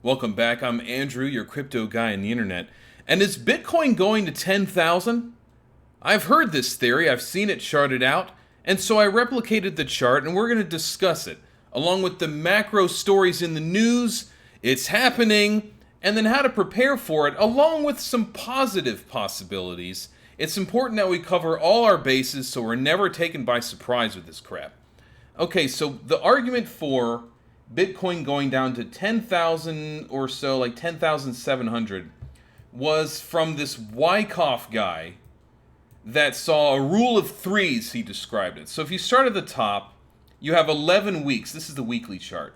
Welcome back. I'm Andrew, your crypto guy on the internet. And is Bitcoin going to 10,000? I've heard this theory, I've seen it charted out, and so I replicated the chart and we're going to discuss it, along with the macro stories in the news, it's happening, and then how to prepare for it, along with some positive possibilities. It's important that we cover all our bases so we're never taken by surprise with this crap. Okay, so the argument for Bitcoin going down to 10,000 or so, like 10,700, was from this Wyckoff guy that saw a rule of threes, he described it. So if you start at the top, you have 11 weeks. This is the weekly chart.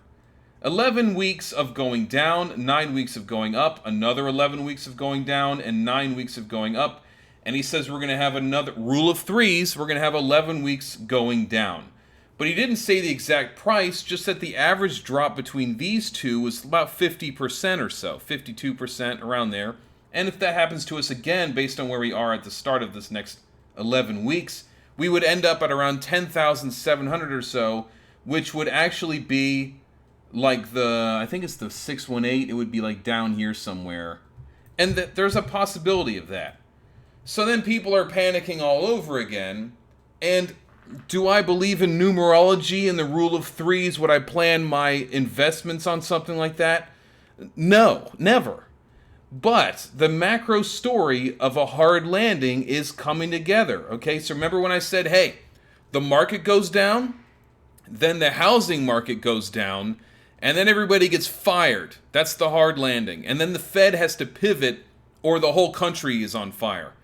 11 weeks of going down, 9 weeks of going up, another 11 weeks of going down, and 9 weeks of going up. And he says we're going to have another rule of threes. We're going to have 11 weeks going down. But he didn't say the exact price, just that the average drop between these two was about 50% or so, 52% around there. And if that happens to us again, based on where we are at the start of this next 11 weeks, we would end up at around 10,700 or so, which would actually be like I think it's the 618, it would be like down here somewhere. And that there's a possibility of that. So then people are panicking all over again, and do I believe in numerology and the rule of threes? Would I plan my investments on something like that? No, never. But the macro story of a hard landing is coming together, okay? So remember when I said, hey, the market goes down, then the housing market goes down, and then everybody gets fired. That's the hard landing. And then the Fed has to pivot or the whole country is on fire.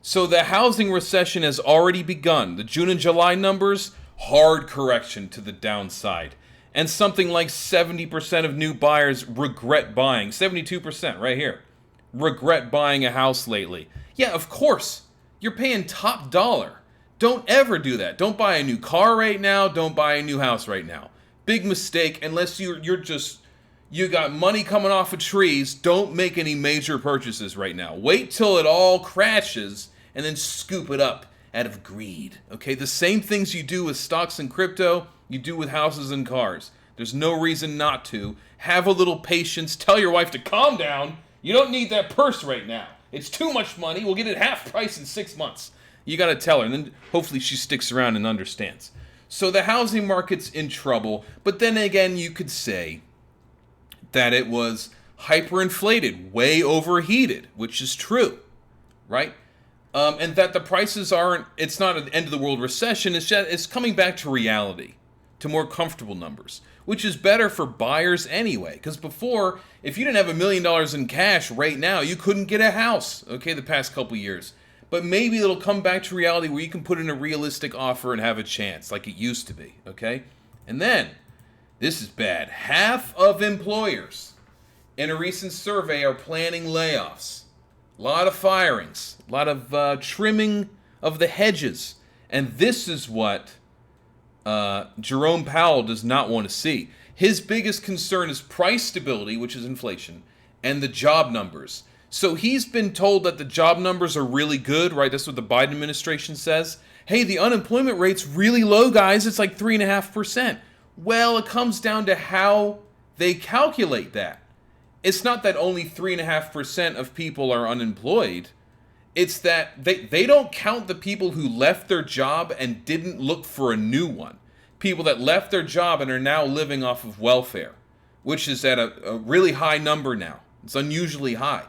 So the housing recession has already begun. The June and July numbers, hard correction to the downside. And something like 70% of new buyers regret buying. 72% right here. Regret buying a house lately. Yeah, of course. You're paying top dollar. Don't ever do that. Don't buy a new car right now. Don't buy a new house right now. Big mistake unless you got money coming off of trees. Don't make any major purchases right now. Wait till it all crashes and then scoop it up out of greed. Okay, the same things you do with stocks and crypto, you do with houses and cars. There's no reason not to. Have a little patience. Tell your wife to calm down. You don't need that purse right now. It's too much money. We'll get it half price in 6 months. You got to tell her, and then hopefully she sticks around and understands. So the housing market's in trouble, but then again, you could say that it was hyperinflated, way overheated, which is true, right? And that the prices it's not an end of the world recession, it's coming back to reality, to more comfortable numbers, which is better for buyers anyway. Because before, if you didn't have $1 million in cash right now, you couldn't get a house, okay, the past couple years. But maybe it'll come back to reality where you can put in a realistic offer and have a chance, like it used to be, okay? And then, this is bad, half of employers in a recent survey are planning layoffs. A lot of firings, a lot of trimming of the hedges. And this is what Jerome Powell does not want to see. His biggest concern is price stability, which is inflation, and the job numbers. So he's been told that the job numbers are really good, right? That's what the Biden administration says. Hey, the unemployment rate's really low, guys. It's like 3.5%. Well, it comes down to how they calculate that. It's not that only 3.5% of people are unemployed. It's that they don't count the people who left their job and didn't look for a new one. People that left their job and are now living off of welfare, which is at a really high number now. It's unusually high.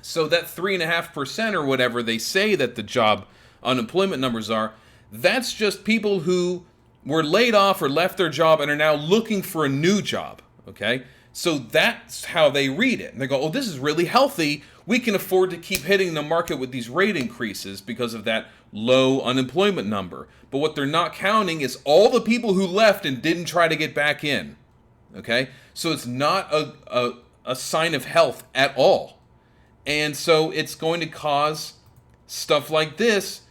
So that 3.5% or whatever they say that the job unemployment numbers are, that's just people who were laid off or left their job and are now looking for a new job, okay? So that's how they read it. And they go, oh, this is really healthy. We can afford to keep hitting the market with these rate increases because of that low unemployment number. But what they're not counting is all the people who left and didn't try to get back in, okay? So it's not a sign of health at all. And so it's going to cause stuff like this.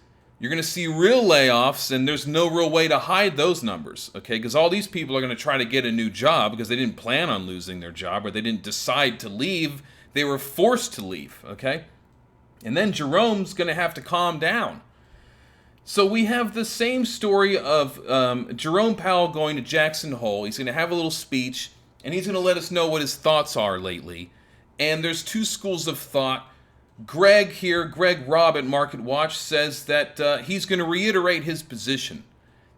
You're going to see real layoffs, and there's no real way to hide those numbers, okay? Because all these people are going to try to get a new job because they didn't plan on losing their job or they didn't decide to leave. They were forced to leave, okay? And then Jerome's going to have to calm down. So we have the same story of Jerome Powell going to Jackson Hole. He's going to have a little speech, and he's going to let us know what his thoughts are lately. And there's two schools of thought. Greg Robb at Market Watch says that he's going to reiterate his position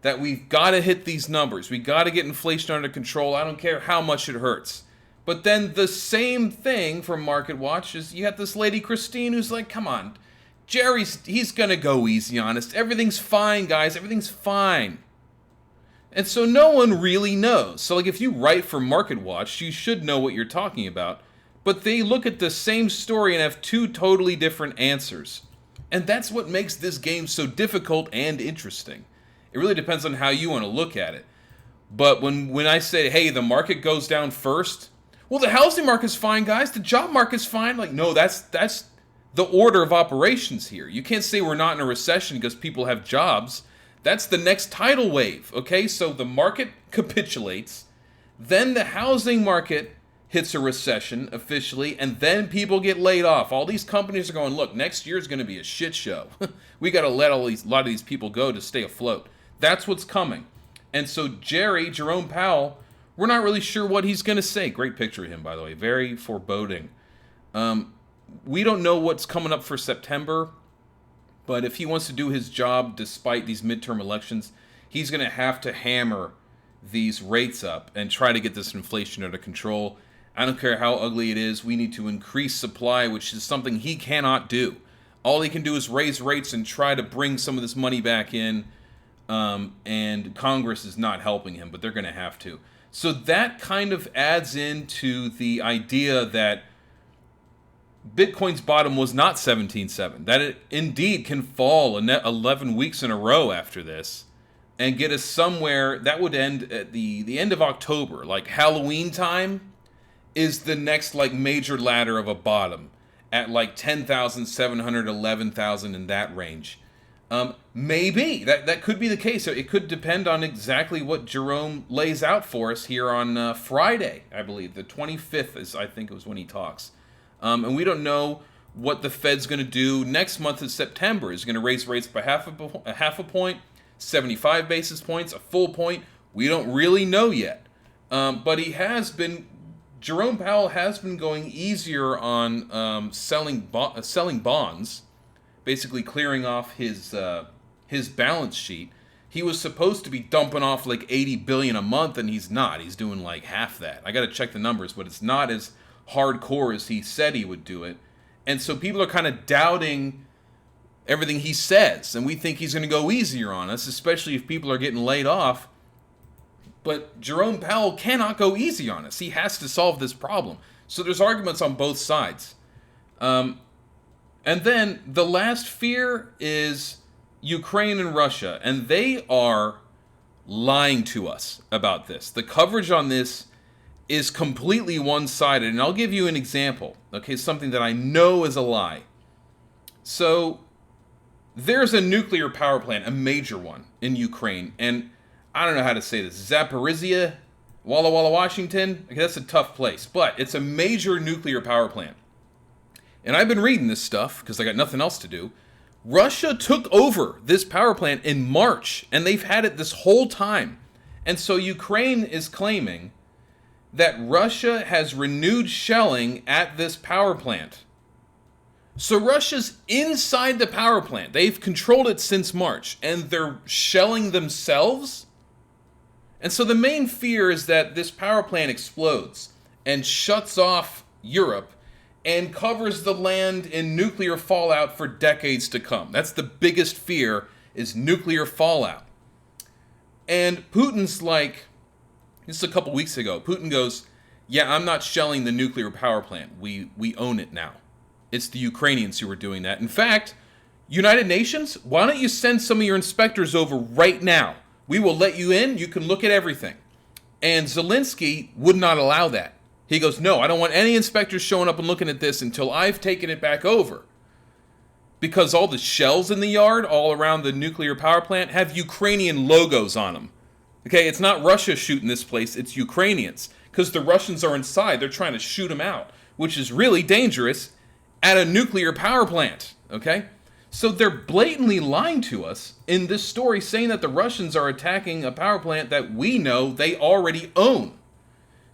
that we've got to hit these numbers. We got to get inflation under control. I don't care how much it hurts. But then the same thing from Market Watch is you have this lady Christine who's like, come on, he's going to go easy on us. Everything's fine, guys. Everything's fine. And so no one really knows. So like if you write for Market Watch, you should know what you're talking about. But they look at the same story and have two totally different answers. And that's what makes this game so difficult and interesting. It really depends on how you want to look at it. But when I say, hey, the market goes down first, well, the housing market's fine, guys. The job market's fine. Like, no, that's the order of operations here. You can't say we're not in a recession because people have jobs. That's the next tidal wave, okay? So the market capitulates, then the housing market hits a recession officially, and then people get laid off. All these companies are going, look, next year is going to be a shit show. We got to let a lot of these people go to stay afloat. That's what's coming. And so Jerome Powell, we're not really sure what he's going to say. Great picture of him, by the way. Very foreboding. We don't know what's coming up for September, but if he wants to do his job despite these midterm elections, he's going to have to hammer these rates up and try to get this inflation under control. I don't care how ugly it is. We need to increase supply, which is something he cannot do. All he can do is raise rates and try to bring some of this money back in. And Congress is not helping him, but they're going to have to. So that kind of adds into the idea that Bitcoin's bottom was not 17.7, that it indeed can fall 11 weeks in a row after this and get us somewhere that would end at the end of October. Like Halloween time is the next like major ladder of a bottom at like 10,700, 11,000 in that range. Maybe that could be the case. So it could depend on exactly what Jerome lays out for us here on Friday, I believe. The 25th is, I think, it was when he talks. And we don't know what the Fed's going to do next month in September. Is going to raise rates by half a point, 75 basis points, a full point. We don't really know yet. But Jerome Powell has been going easier on selling bonds, basically clearing off his balance sheet. He was supposed to be dumping off like $80 billion a month, and he's not. He's doing like half that. I got to check the numbers, but it's not as hardcore as he said he would do it. And so people are kind of doubting everything he says, and we think he's going to go easier on us, especially if people are getting laid off. But Jerome Powell cannot go easy on us. He has to solve this problem. So there's arguments on both sides. And then the last fear is Ukraine and Russia, and they are lying to us about this. The coverage on this is completely one-sided, and I'll give you an example, okay, something that I know is a lie. So there's a nuclear power plant, a major one, in Ukraine, and I don't know how to say this, Zaporizhia, Walla Walla, Washington. Okay, that's a tough place, but it's a major nuclear power plant. And I've been reading this stuff because I got nothing else to do. Russia took over this power plant in March, and they've had it this whole time. And so Ukraine is claiming that Russia has renewed shelling at this power plant. So Russia's inside the power plant. They've controlled it since March, and they're shelling themselves? And so the main fear is that this power plant explodes and shuts off Europe and covers the land in nuclear fallout for decades to come. That's the biggest fear, is nuclear fallout. And Putin's like, this is a couple weeks ago, Putin goes, yeah, I'm not shelling the nuclear power plant. We own it now. It's the Ukrainians who are doing that. In fact, United Nations, why don't you send some of your inspectors over right now? We will let you in. You can look at everything. And Zelensky would not allow that. He goes, no, I don't want any inspectors showing up and looking at this until I've taken it back over. Because all the shells in the yard all around the nuclear power plant have Ukrainian logos on them. Okay, it's not Russia shooting this place, it's Ukrainians. Because the Russians are inside, they're trying to shoot them out, which is really dangerous at a nuclear power plant. Okay? So they're blatantly lying to us in this story, saying that the Russians are attacking a power plant that we know they already own.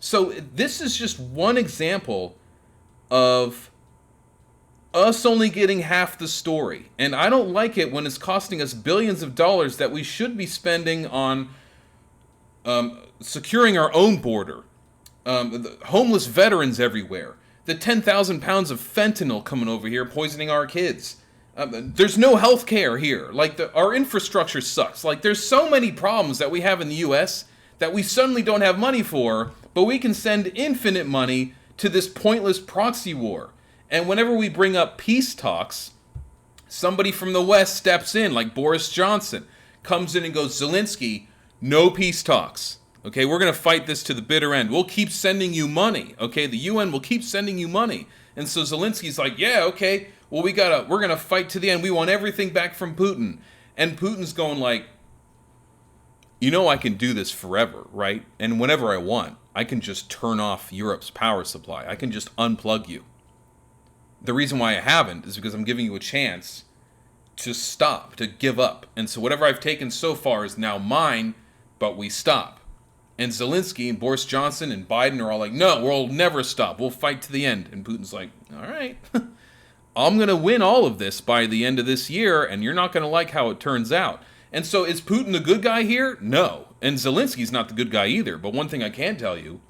So this is just one example of us only getting half the story. And I don't like it when it's costing us billions of dollars that we should be spending on securing our own border, the homeless veterans everywhere, the 10,000 pounds of fentanyl coming over here poisoning our kids. There's no health care here. Like, our infrastructure sucks. Like, there's so many problems that we have in the U.S. that we suddenly don't have money for, but we can send infinite money to this pointless proxy war. And whenever we bring up peace talks, somebody from the West steps in, like Boris Johnson, comes in and goes, Zelensky, no peace talks. Okay, we're going to fight this to the bitter end. We'll keep sending you money. Okay, the UN will keep sending you money. And so Zelensky's like, yeah, okay, well, we're going to fight to the end. We want everything back from Putin. And Putin's going like, you know, I can do this forever, right? And whenever I want, I can just turn off Europe's power supply. I can just unplug you. The reason why I haven't is because I'm giving you a chance to stop, to give up. And so whatever I've taken so far is now mine, but we stop. And Zelensky and Boris Johnson and Biden are all like, no, we'll never stop. We'll fight to the end. And Putin's like, all right, I'm going to win all of this by the end of this year, and you're not going to like how it turns out. And so is Putin the good guy here? No. And Zelensky's not the good guy either. But one thing I can tell you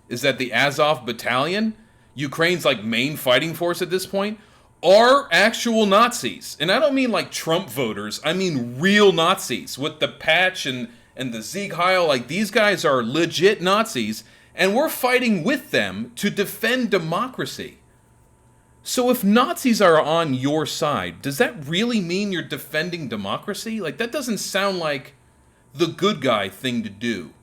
is that the Azov battalion, Ukraine's like main fighting force at this point, are actual Nazis. And I don't mean like Trump voters. I mean real Nazis with the patch and the Sieg Heil. Like, these guys are legit Nazis, and we're fighting with them to defend democracy. So if Nazis are on your side, does that really mean you're defending democracy? Like, that doesn't sound like the good guy thing to do.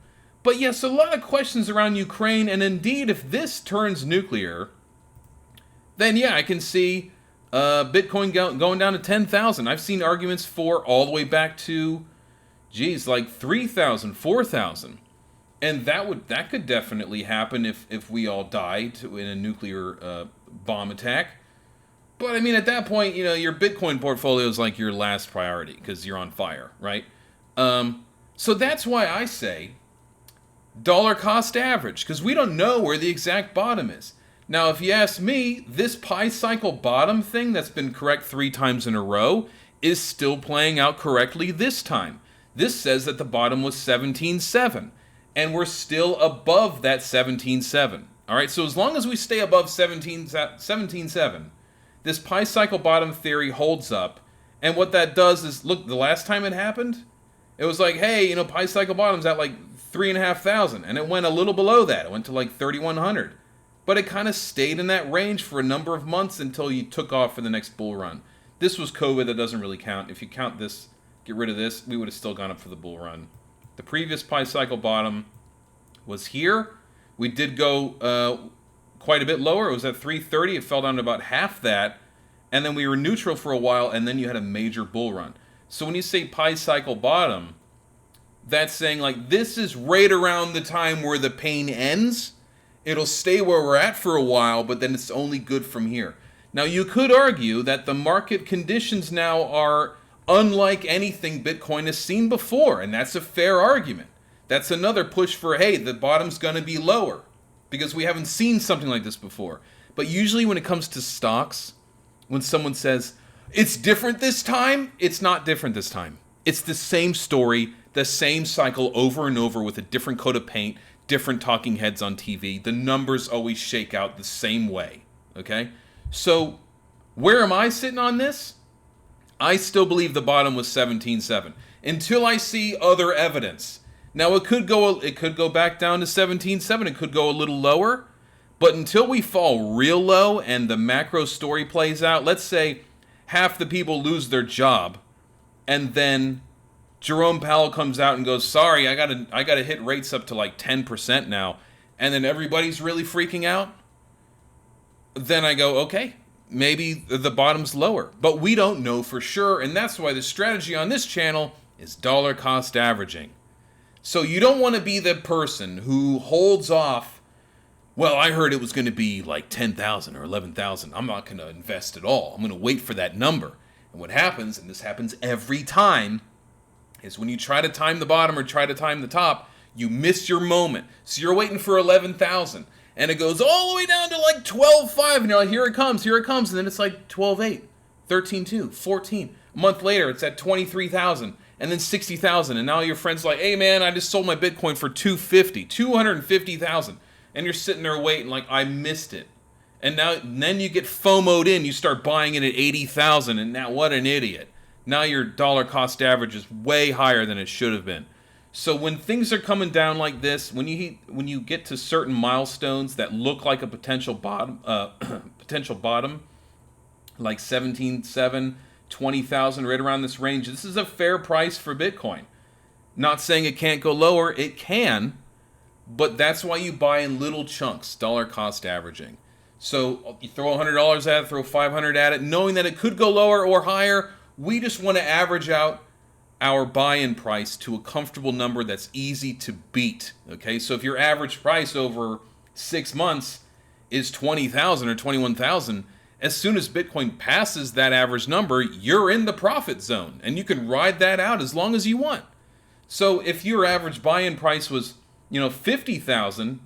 But yes, a lot of questions around Ukraine, and indeed, if this turns nuclear, then yeah, I can see Bitcoin going down to 10,000. I've seen arguments for all the way back to, like 3,000, 4,000. And that could definitely happen if we all died in a nuclear bomb attack. But I mean, at that point, you know, your Bitcoin portfolio is like your last priority because you're on fire, right? So that's why I say dollar cost average, because we don't know where the exact bottom is. Now, if you ask me, this pi cycle bottom thing that's been correct 3 times in a row is still playing out correctly this time. This says that the bottom was 17.7, and we're still above that 17.7. All right, so as long as we stay above 17.7, this pi cycle bottom theory holds up. And what that does is, look, the last time it happened, it was like, hey, you know, pi cycle bottom's at like 3,500, and it went a little below that. It went to like 3,100. But it kind of stayed in that range for a number of months until you took off for the next bull run. This was COVID. That doesn't really count. If you count this, get rid of this, we would have still gone up for the bull run. The previous pi cycle bottom was here. We did go quite a bit lower. It was at 330. It fell down to about half that. And then we were neutral for a while, and then you had a major bull run. So when you say pi cycle bottom, that's saying like this is right around the time where the pain ends. It'll stay where we're at for a while, but then it's only good from here. Now, you could argue that the market conditions now are unlike anything Bitcoin has seen before, and that's a fair argument. That's another push for, hey, the bottom's going to be lower, because we haven't seen something like this before. But usually when it comes to stocks, when someone says, it's different this time, it's not different this time. It's the same story, the same cycle over and over with a different coat of paint, different talking heads on TV. The numbers always shake out the same way, okay? So where am I sitting on this? I still believe the bottom was 17.7 until I see other evidence. Now it could go back down to 17.7. It could go a little lower, but until we fall real low and the macro story plays out, let's say half the people lose their job, and then Jerome Powell comes out and goes, sorry, I gotta hit rates up to like 10% now, and then everybody's really freaking out, then I go, okay, maybe the bottom's lower. But we don't know for sure, and that's why the strategy on this channel is dollar cost averaging. So you don't want to be the person who holds off, well, I heard it was going to be like 10,000 or 11,000. I'm not going to invest at all. I'm going to wait for that number. And what happens, and this happens every time, is when you try to time the bottom or try to time the top, You missed your moment. So you're waiting for 11,000. And it goes all the way down to like 12.5. And you're like, here it comes, here it comes. And then it's like 12.8, 13.2, 14. A month later, it's at 23,000. And then 60,000. And now your friend's like, hey man, I just sold my Bitcoin for 250,000. And you're sitting there waiting like, I missed it. And then you get FOMO'd in. You start buying it at 80,000. And now what an idiot. Now your dollar cost average is way higher than it should have been. So when things are coming down like this, when you get to certain milestones that look like a potential bottom, like 17.7, 20,000, right around this range, this is a fair price for Bitcoin. Not saying it can't go lower, it can, but that's why you buy in little chunks, dollar cost averaging. So you throw $100 at it, throw $500 at it, knowing that it could go lower or higher. We just want to average out our buy-in price to a comfortable number that's easy to beat. Okay, so if your average price over 6 months is 20,000 or 21,000, as soon as Bitcoin passes that average number, you're in the profit zone, and you can ride that out as long as you want. So if your average buy-in price was, 50,000,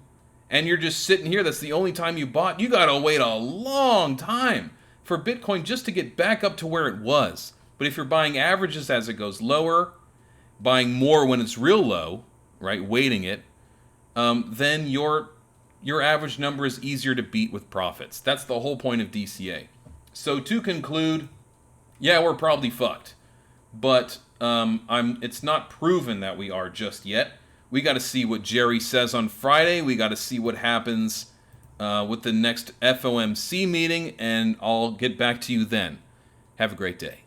and you're just sitting here, that's the only time you bought, you gotta wait a long time for Bitcoin just to get back up to where it was. But if you're buying averages as it goes lower, buying more when it's real low, right, waiting it, then your average number is easier to beat with profits. That's the whole point of DCA. So to conclude, yeah, we're probably fucked, but it's not proven that we are just yet. We got to see what Jerry says on Friday. We got to see what happens with the next FOMC meeting, and I'll get back to you then. Have a great day.